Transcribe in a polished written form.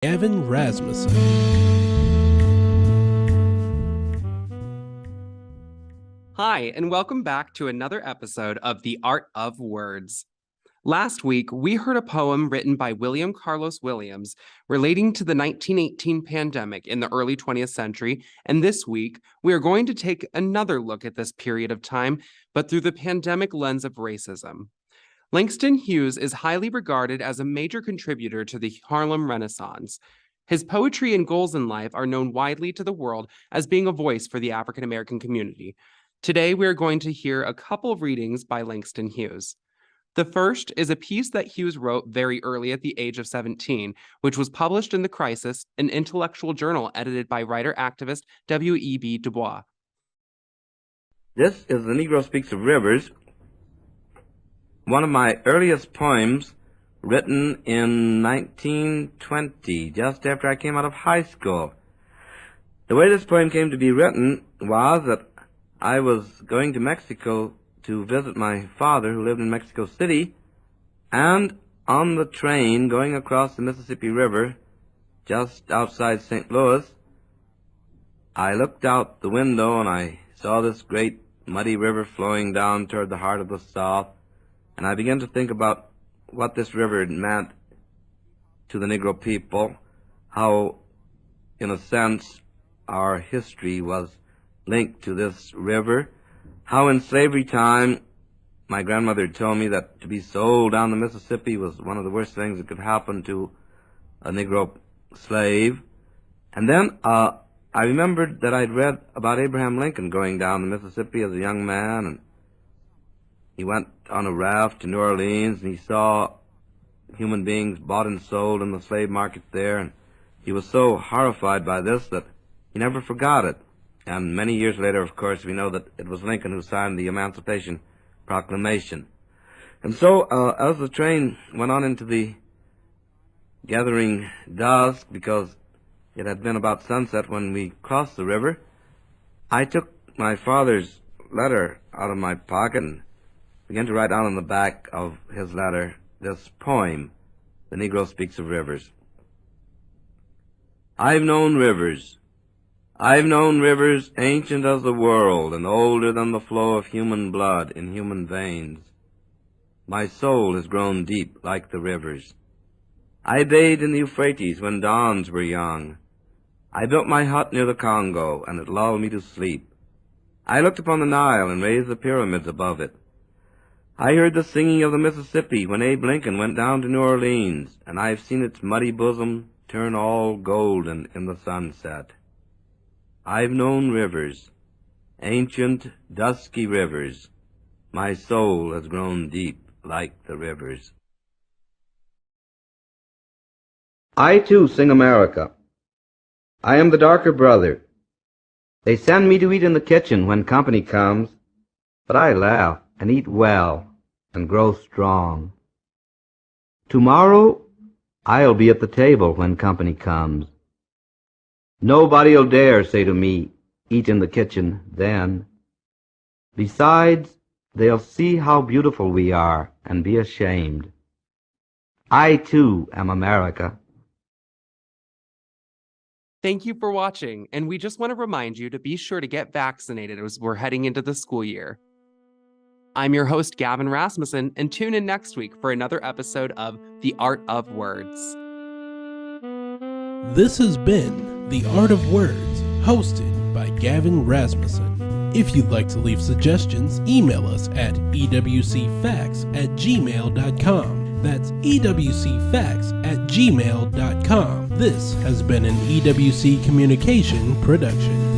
Gavin Rasmussen. Hi, and welcome back to another episode of The Art of Words. Last week, we heard a poem written by William Carlos Williams relating to the 1918 pandemic in the early 20th century, and this week, we are going to take another look at this period of time, but through the pandemic lens of racism. Langston Hughes is highly regarded as a major contributor to the Harlem Renaissance. His poetry and goals in life are known widely to the world as being a voice for the African American community. Today, we are going to hear a couple of readings by Langston Hughes. The first is a piece that Hughes wrote very early at the age of 17, which was published in The Crisis, an intellectual journal edited by writer-activist W.E.B. Du Bois. This is The Negro Speaks of Rivers, one of my earliest poems, written in 1920, just after I came out of high school. The way this poem came to be written was that I was going to Mexico to visit my father, who lived in Mexico City, and on the train going across the Mississippi River, just outside St. Louis, I looked out the window and I saw this great muddy river flowing down toward the heart of the South, and I began to think about what this river meant to the Negro people, how, in a sense, our history was linked to this river, how in slavery time my grandmother told me that to be sold down the Mississippi was one of the worst things that could happen to a Negro slave. And then I remembered that I'd read about Abraham Lincoln going down the Mississippi as a young man, and he went on a raft to New Orleans, and he saw human beings bought and sold in the slave market there, and he was so horrified by this that he never forgot it. And many years later, of course, we know that it was Lincoln who signed the Emancipation Proclamation. And so, as the train went on into the gathering dusk, because it had been about sunset when we crossed the river, I took my father's letter out of my pocket and began to write down on the back of his letter this poem, The Negro Speaks of Rivers. I've known rivers ancient as the world and older than the flow of human blood in human veins. My soul has grown deep like the rivers. I bathed in the Euphrates when dawns were young. I built my hut near the Congo, and it lulled me to sleep. I looked upon the Nile and raised the pyramids above it. I heard the singing of the Mississippi when Abe Lincoln went down to New Orleans, and I've seen its muddy bosom turn all golden in the sunset. I've known rivers, ancient, dusky rivers. My soul has grown deep like the rivers. I too sing America. I am the darker brother. They send me to eat in the kitchen when company comes, but I laugh and eat well and grow strong. Tomorrow I'll be at the table when company comes. Nobody'll dare say to me, eat in the kitchen then. Besides, they'll see how beautiful we are and be ashamed. I too am America. Thank you for watching, and we just want to remind you to be sure to get vaccinated as we're heading into the school year. I'm your host, Gavin Rasmussen, and tune in next week for another episode of The Art of Words. This has been The Art of Words, hosted by Gavin Rasmussen. If you'd like to leave suggestions, email us at ewcfacts@gmail.com. That's ewcfacts@gmail.com. This has been an EWC Communication production.